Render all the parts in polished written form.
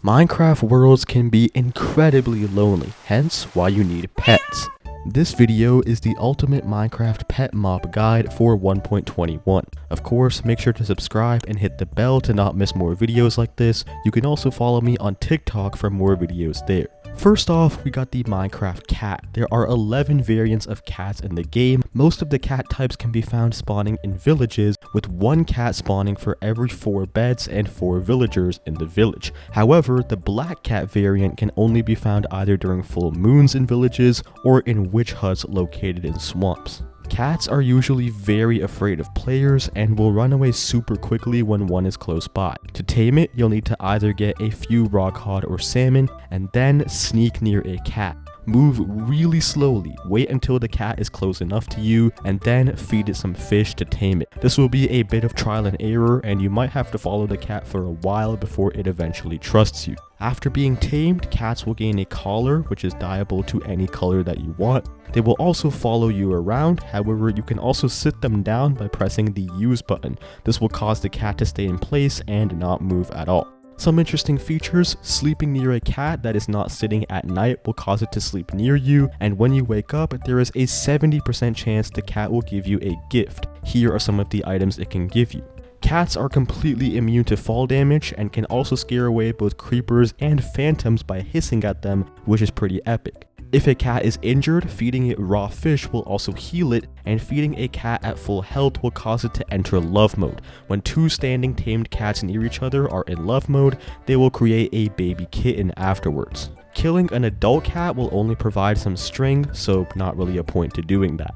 Minecraft worlds can be incredibly lonely, hence why you need pets. This video is the ultimate Minecraft pet mob guide for 1.21. Of course, make sure to subscribe and hit the bell to not miss more videos like this. You can also follow me on TikTok for more videos there. First off, we got the Minecraft cat. There are 11 variants of cats in the game. Most of the cat types can be found spawning in villages, with one cat spawning for every 4 beds and 4 villagers in the village. However, the black cat variant can only be found either during full moons in villages or in witch huts located in swamps. Cats are usually very afraid of players and will run away super quickly when one is close by. To tame it, you'll need to either get a few rock cod or salmon and then sneak near a cat. Move really slowly, wait until the cat is close enough to you, and then feed it some fish to tame it. This will be a bit of trial and error, and you might have to follow the cat for a while before it eventually trusts you. After being tamed, cats will gain a collar, which is dyeable to any color that you want. They will also follow you around, however you can also sit them down by pressing the use button. This will cause the cat to stay in place and not move at all. Some interesting features: sleeping near a cat that is not sitting at night will cause it to sleep near you, and when you wake up, there is a 70% chance the cat will give you a gift. Here are some of the items it can give you. Cats are completely immune to fall damage and can also scare away both creepers and phantoms by hissing at them, which is pretty epic. If a cat is injured, feeding it raw fish will also heal it, and feeding a cat at full health will cause it to enter love mode. When 2 standing tamed cats near each other are in love mode, they will create a baby kitten afterwards. Killing an adult cat will only provide some string, so not really a point to doing that.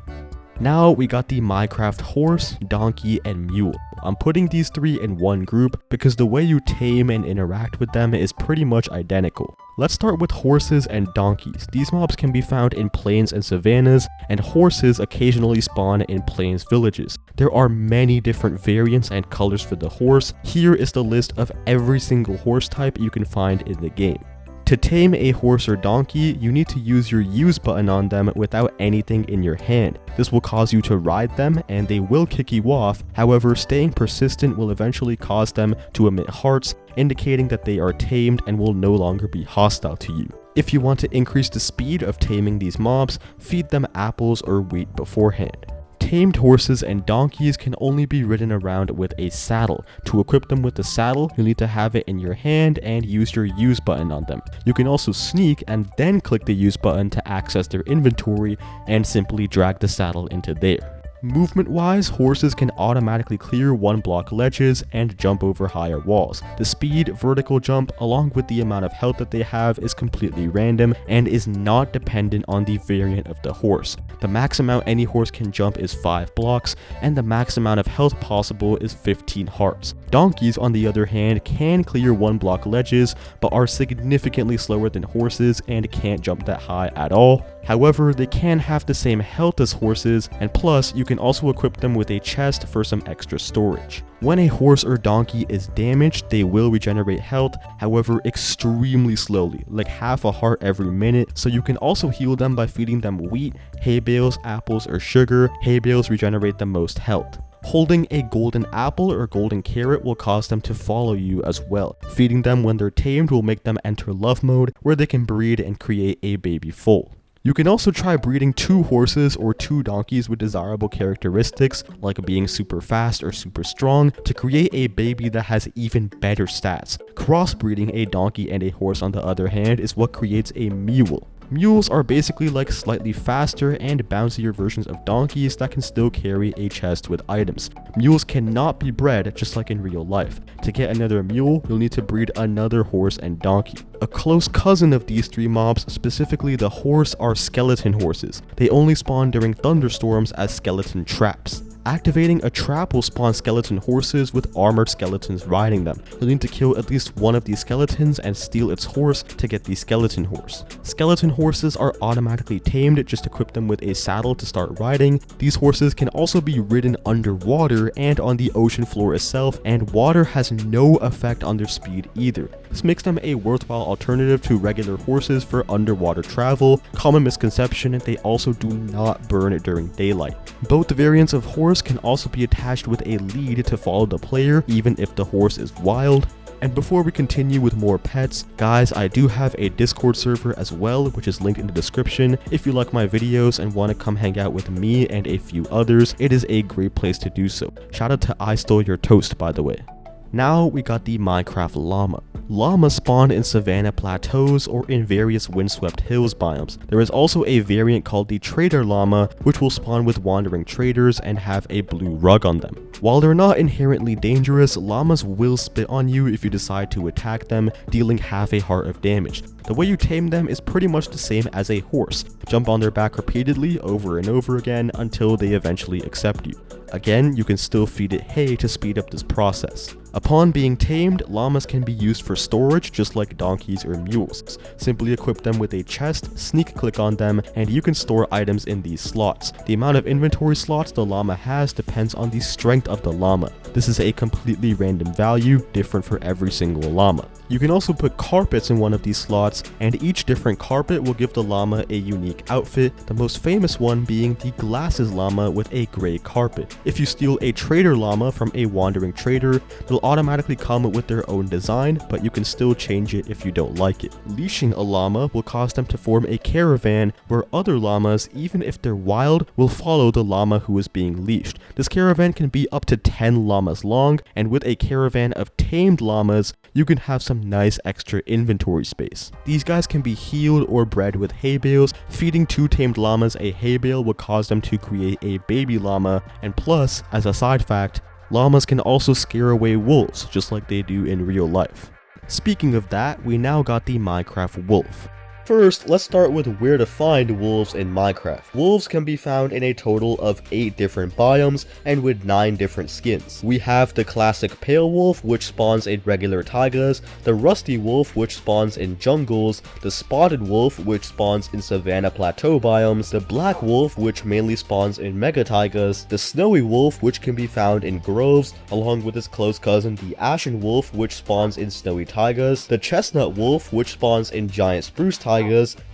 Now we got the Minecraft horse, donkey, and mule. I'm putting these 3 in one group because the way you tame and interact with them is pretty much identical. Let's start with horses and donkeys. These mobs can be found in plains and savannas, and horses occasionally spawn in plains villages. There are many different variants and colors for the horse. Here is the list of every single horse type you can find in the game. To tame a horse or donkey, you need to use your use button on them without anything in your hand. This will cause you to ride them and they will kick you off. However, staying persistent will eventually cause them to emit hearts, indicating that they are tamed and will no longer be hostile to you. If you want to increase the speed of taming these mobs, feed them apples or wheat beforehand. Tamed horses and donkeys can only be ridden around with a saddle. To equip them with the saddle, you'll need to have it in your hand and use your use button on them. You can also sneak and then click the use button to access their inventory and simply drag the saddle into there. Movement wise, horses can automatically clear 1-block ledges and jump over higher walls. The speed, vertical jump, along with the amount of health that they have is completely random and is not dependent on the variant of the horse. The max amount any horse can jump is 5 blocks, and the max amount of health possible is 15 hearts. Donkeys, on the other hand, can clear 1-block ledges, but are significantly slower than horses and can't jump that high at all. However, they can have the same health as horses, and plus you can also equip them with a chest for some extra storage. When a horse or donkey is damaged, they will regenerate health, however extremely slowly, like half a heart every minute, so you can also heal them by feeding them wheat, hay bales, apples, or sugar. Hay bales regenerate the most health. Holding a golden apple or golden carrot will cause them to follow you as well. Feeding them when they're tamed will make them enter love mode, where they can breed and create a baby foal. You can also try breeding 2 horses or 2 donkeys with desirable characteristics, like being super fast or super strong, to create a baby that has even better stats. Crossbreeding a donkey and a horse, on the other hand, is what creates a mule. Mules are basically like slightly faster and bouncier versions of donkeys that can still carry a chest with items. Mules cannot be bred just like in real life. To get another mule, you'll need to breed another horse and donkey. A close cousin of these 3 mobs, specifically the horse, are skeleton horses. They only spawn during thunderstorms as skeleton traps. Activating a trap will spawn skeleton horses with armored skeletons riding them. You'll need to kill at least one of these skeletons and steal its horse to get the skeleton horse. Skeleton horses are automatically tamed, just equip them with a saddle to start riding. These horses can also be ridden underwater and on the ocean floor itself, and water has no effect on their speed either. This makes them a worthwhile alternative to regular horses for underwater travel. Common misconception: they also do not burn during daylight. Both variants of horse can also be attached with a lead to follow the player, even if the horse is wild. And before we continue with more pets, guys, I do have a Discord server as well, which is linked in the description. If you like my videos and want to come hang out with me and a few others, it is a great place to do so. Shout out to I Stole Your Toast, by the way. Now we got the Minecraft llama. Llamas spawn in savanna plateaus or in various windswept hills biomes. There is also a variant called the trader llama, which will spawn with wandering traders and have a blue rug on them. While they're not inherently dangerous, llamas will spit on you if you decide to attack them, dealing half a heart of damage. The way you tame them is pretty much the same as a horse. Jump on their back repeatedly over and over again until they eventually accept you. Again, you can still feed it hay to speed up this process. Upon being tamed, llamas can be used for storage just like donkeys or mules. Simply equip them with a chest, sneak click on them, and you can store items in these slots. The amount of inventory slots the llama has depends on the strength of the llama. This is a completely random value, different for every single llama. You can also put carpets in one of these slots, and each different carpet will give the llama a unique outfit, the most famous one being the glasses llama with a gray carpet. If you steal a trader llama from a wandering trader, they'll automatically come with their own design, but you can still change it if you don't like it. Leashing a llama will cause them to form a caravan where other llamas, even if they're wild, will follow the llama who is being leashed. This caravan can be up to 10 llamas long, and with a caravan of tamed llamas, you can have some nice extra inventory space. These guys can be healed or bred with hay bales. Feeding 2 tamed llamas a hay bale will cause them to create a baby llama, and plus, as a side fact, llamas can also scare away wolves, just like they do in real life. Speaking of that, we now got the Minecraft wolf. First, let's start with where to find wolves in Minecraft. Wolves can be found in a total of 8 different biomes and with 9 different skins. We have the classic pale wolf, which spawns in regular taigas, the rusty wolf, which spawns in jungles, the spotted wolf, which spawns in savanna plateau biomes, the black wolf, which mainly spawns in mega taigas, the snowy wolf, which can be found in groves, along with its close cousin the ashen wolf, which spawns in snowy taigas, the chestnut wolf, which spawns in giant spruce taigas.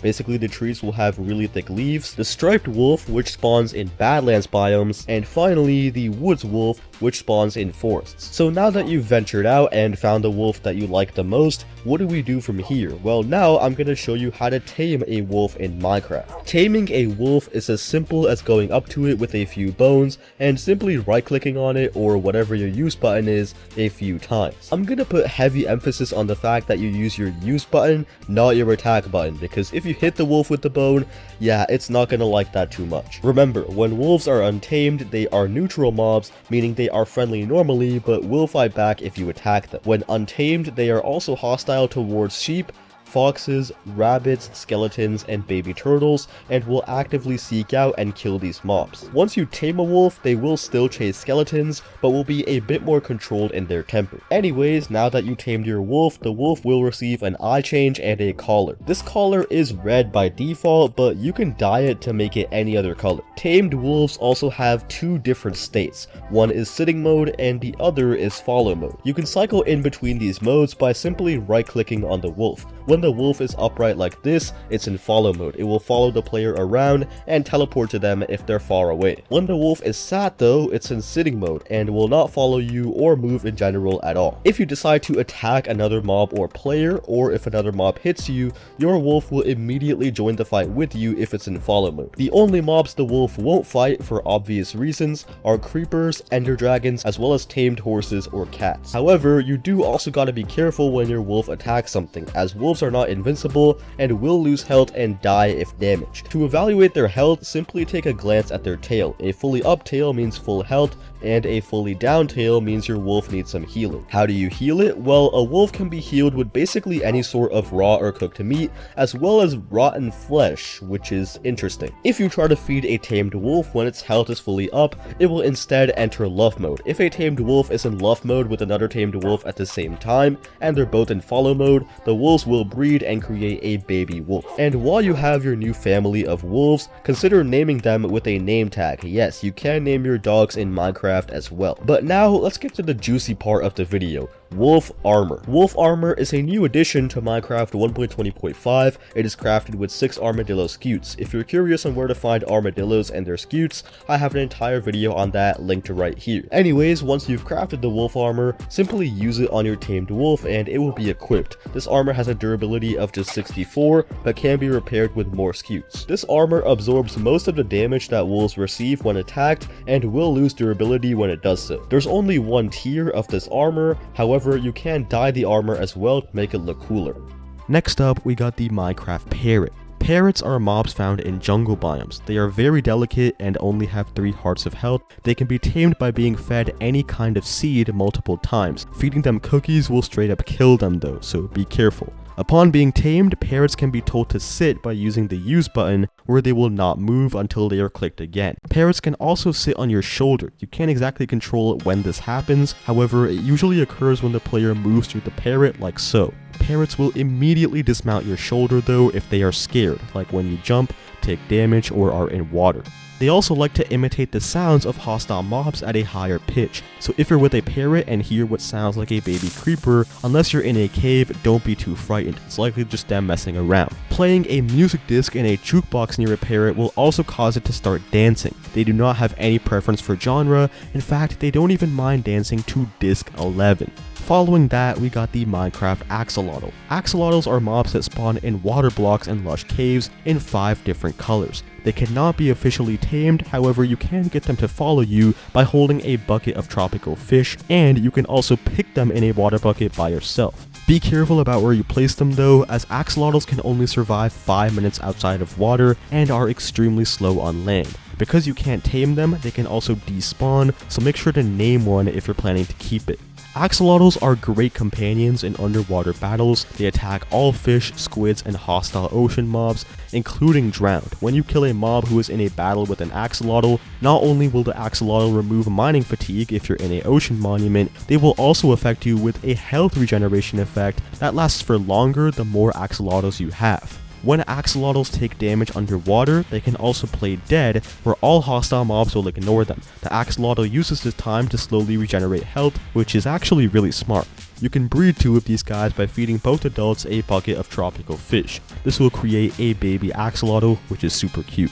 Basically, the trees will have really thick leaves, the striped wolf, which spawns in badlands biomes, and finally the woods wolf, which spawns in forests. So now that you've ventured out and found the wolf that you like the most, what do we do from here? Well, now I'm going to show you how to tame a wolf in Minecraft. Taming a wolf is as simple as going up to it with a few bones and simply right-clicking on it or whatever your use button is a few times. I'm going to put heavy emphasis on the fact that you use your use button, not your attack button, because if you hit the wolf with the bone, yeah, it's not going to like that too much. Remember, when wolves are untamed, they are neutral mobs, meaning they are friendly normally, but will fight back if you attack them. When untamed, they are also hostile towards sheep, foxes, rabbits, skeletons, and baby turtles, and will actively seek out and kill these mobs. Once you tame a wolf, they will still chase skeletons, but will be a bit more controlled in their temper. Anyways, now that you tamed your wolf, the wolf will receive an eye change and a collar. This collar is red by default, but you can dye it to make it any other color. Tamed wolves also have 2 different states. One is sitting mode and the other is follow mode. You can cycle in between these modes by simply right-clicking on the wolf. When the wolf is upright like this, it's in follow mode. It will follow the player around and teleport to them if they're far away. When the wolf is sat though, it's in sitting mode and will not follow you or move in general at all. If you decide to attack another mob or player, or if another mob hits you, your wolf will immediately join the fight with you if it's in follow mode. The only mobs the wolf won't fight for obvious reasons are creepers, ender dragons, as well as tamed horses or cats. However, you do also gotta be careful when your wolf attacks something, as wolves are not invincible and will lose health and die if damaged. To evaluate their health, simply take a glance at their tail. A fully up tail means full health, and a fully down tail means your wolf needs some healing. How do you heal it? Well, a wolf can be healed with basically any sort of raw or cooked meat, as well as rotten flesh, which is interesting. If you try to feed a tamed wolf when its health is fully up, it will instead enter luff mode. If a tamed wolf is in luff mode with another tamed wolf at the same time, and they're both in follow mode, the wolves will breed and create a baby wolf. And while you have your new family of wolves, consider naming them with a name tag. Yes, you can name your dogs in Minecraft as well. But now let's get to the juicy part of the video. Wolf Armor. Wolf Armor is a new addition to Minecraft 1.20.5. It is crafted with 6 armadillo scutes. If you're curious on where to find armadillos and their scutes, I have an entire video on that linked right here. Anyways, once you've crafted the wolf armor, simply use it on your tamed wolf and it will be equipped. This armor has a durability of just 64, but can be repaired with more scutes. This armor absorbs most of the damage that wolves receive when attacked and will lose durability when it does so. There's only one tier of this armor, however, you can dye the armor as well to make it look cooler. Next up, we got the Minecraft Parrot. Parrots are mobs found in jungle biomes. They are very delicate and only have 3 hearts of health. They can be tamed by being fed any kind of seed multiple times. Feeding them cookies will straight up kill them though, so be careful. Upon being tamed, parrots can be told to sit by using the use button, where they will not move until they are clicked again. Parrots can also sit on your shoulder. You can't exactly control when this happens, however it usually occurs when the player moves through the parrot like so. Parrots will immediately dismount your shoulder though if they are scared, like when you jump, take damage, or are in water. They also like to imitate the sounds of hostile mobs at a higher pitch, so if you're with a parrot and hear what sounds like a baby creeper, unless you're in a cave, don't be too frightened, it's likely just them messing around. Playing a music disc in a jukebox near a parrot will also cause it to start dancing. They do not have any preference for genre, in fact they don't even mind dancing to disc 11. Following that, we got the Minecraft Axolotl. Axolotls are mobs that spawn in water blocks and lush caves in 5 different colors. They cannot be officially tamed, however you can get them to follow you by holding a bucket of tropical fish, and you can also pick them in a water bucket by yourself. Be careful about where you place them though, as axolotls can only survive 5 minutes outside of water and are extremely slow on land. Because you can't tame them, they can also despawn, so make sure to name one if you're planning to keep it. Axolotls are great companions in underwater battles. They attack all fish, squids, and hostile ocean mobs, including drowned. When you kill a mob who is in a battle with an axolotl, not only will the axolotl remove mining fatigue if you're in an ocean monument, they will also affect you with a health regeneration effect that lasts for longer the more axolotls you have. When axolotls take damage underwater, they can also play dead, where all hostile mobs will ignore them. The axolotl uses this time to slowly regenerate health, which is actually really smart. You can breed 2 of these guys by feeding both adults a bucket of tropical fish. This will create a baby axolotl, which is super cute.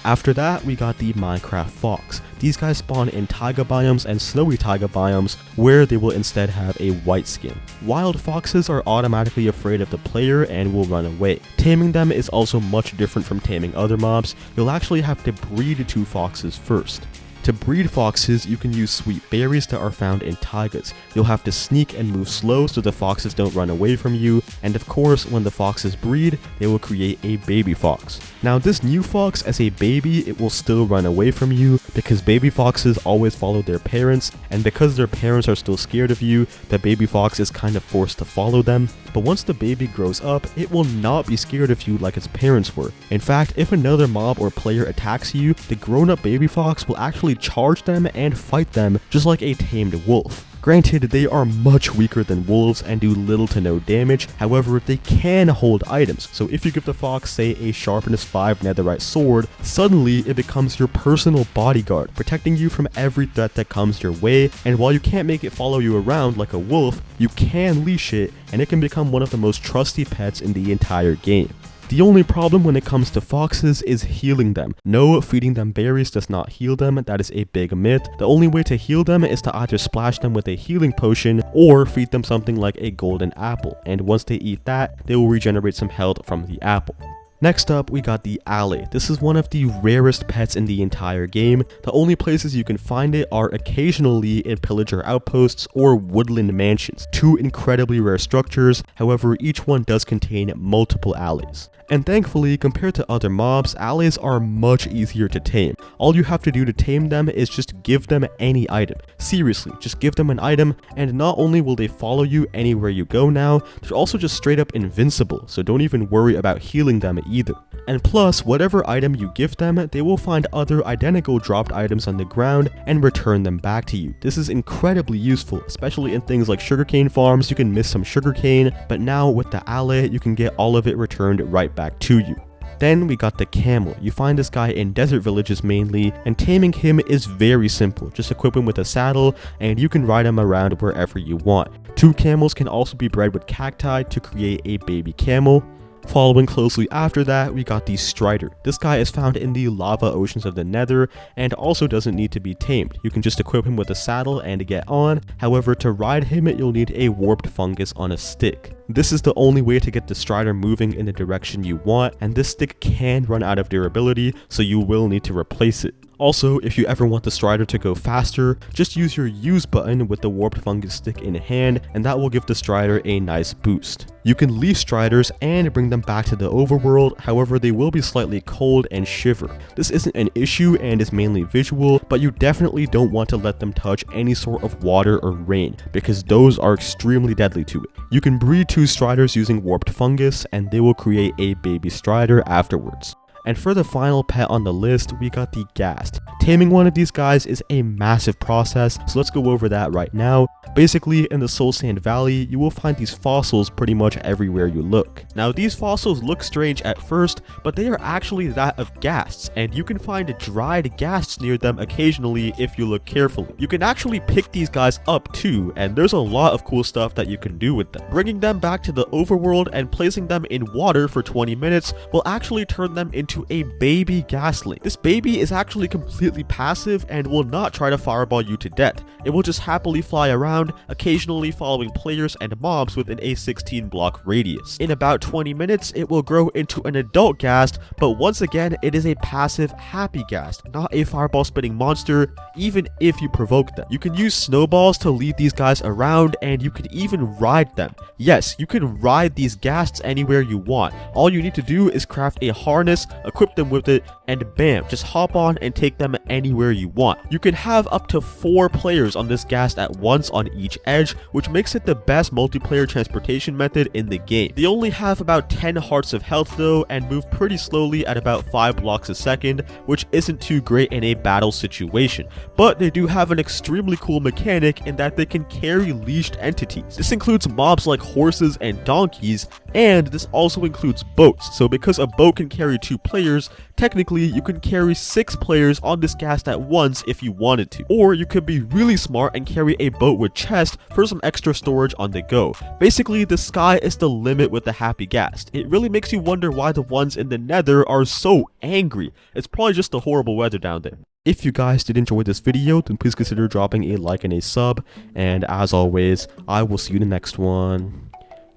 After that, we got the Minecraft Fox. These guys spawn in taiga biomes and snowy taiga biomes, where they will instead have a white skin. Wild foxes are automatically afraid of the player and will run away. Taming them is also much different from taming other mobs. You'll actually have to breed 2 foxes first. To breed foxes, you can use sweet berries that are found in taigas. You'll have to sneak and move slow so the foxes don't run away from you, and of course, when the foxes breed, they will create a baby fox. Now this new fox, as a baby, it will still run away from you, because baby foxes always follow their parents, and because their parents are still scared of you, the baby fox is kind of forced to follow them. But once the baby grows up, it will not be scared of you like its parents were. In fact, if another mob or player attacks you, the grown-up baby fox will actually charge them and fight them just like a tamed wolf. Granted, they are much weaker than wolves and do little to no damage, however, they can hold items, so if you give the fox, say, a sharpness 5 netherite sword, suddenly it becomes your personal bodyguard, protecting you from every threat that comes your way, and while you can't make it follow you around like a wolf, you can leash it, and it can become one of the most trusty pets in the entire game. The only problem when it comes to foxes is healing them. No, feeding them berries does not heal them, that is a big myth. The only way to heal them is to either splash them with a healing potion or feed them something like a golden apple, and once they eat that, they will regenerate some health from the apple. Next up, we got the allay. This is one of the rarest pets in the entire game. The only places you can find it are occasionally in pillager outposts or woodland mansions. 2 incredibly rare structures, however each one does contain multiple allays. And thankfully, compared to other mobs, allays are much easier to tame. All you have to do to tame them is just give them any item. Seriously, just give them an item, and not only will they follow you anywhere you go now, they're also just straight up invincible, so don't even worry about healing them either. And plus, whatever item you give them, they will find other identical dropped items on the ground and return them back to you. This is incredibly useful, especially in things like sugarcane farms. You can miss some sugarcane, but now with the allay, you can get all of it returned right back to you. Then we got the Camel. You find this guy in desert villages mainly, and taming him is very simple. Just equip him with a saddle and you can ride him around wherever you want. 2 camels can also be bred with cacti to create a baby camel. Following closely after that, we got the Strider. This guy is found in the lava oceans of the Nether and also doesn't need to be tamed. You can just equip him with a saddle and get on. However, to ride him, you'll need a warped fungus on a stick. This is the only way to get the Strider moving in the direction you want, and this stick can run out of durability, so you will need to replace it. Also, if you ever want the Strider to go faster, just use your use button with the warped fungus stick in hand, and that will give the Strider a nice boost. You can leave Striders and bring them back to the overworld, however they will be slightly cold and shiver. This isn't an issue and is mainly visual, but you definitely don't want to let them touch any sort of water or rain, because those are extremely deadly to it. You can breed 2 Striders using warped fungus, and they will create a baby Strider afterwards. And for the final pet on the list, we got the Ghast. Taming one of these guys is a massive process, so let's go over that right now. Basically, in the Soul Sand Valley, you will find these fossils pretty much everywhere you look. Now, these fossils look strange at first, but they are actually that of Ghasts, and you can find dried Ghasts near them occasionally if you look carefully. You can actually pick these guys up too, and there's a lot of cool stuff that you can do with them. Bringing them back to the overworld and placing them in water for 20 minutes will actually turn them into a baby Ghastling. This baby is actually completely passive and will not try to fireball you to death. It will just happily fly around, occasionally following players and mobs within a 16 block radius. In about 20 minutes, it will grow into an adult Ghast, but once again, it is a passive happy Ghast, not a fireball spitting monster, even if you provoke them. You can use snowballs to lead these guys around, and you can even ride them. Yes, you can ride these Ghasts anywhere you want. All you need to do is craft a harness, equip them with it, and bam, just hop on and take them anywhere you want. You can have up to 4 players on this Ghast at once on each edge, which makes it the best multiplayer transportation method in the game. They only have about 10 hearts of health though, and move pretty slowly at about 5 blocks a second, which isn't too great in a battle situation. But they do have an extremely cool mechanic in that they can carry leashed entities. This includes mobs like horses and donkeys, and this also includes boats. So because a boat can carry 2 players, technically you can carry 6 players on this Ghast at once if you wanted to. Or you could be really smart and carry a boat with chest for some extra storage on the go. Basically, the sky is the limit with the happy Ghast. It really makes you wonder why the ones in the Nether are so angry. It's probably just the horrible weather down there. If you guys did enjoy this video, then please consider dropping a like and a sub. And as always, I will see you in the next one.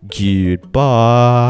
Goodbye.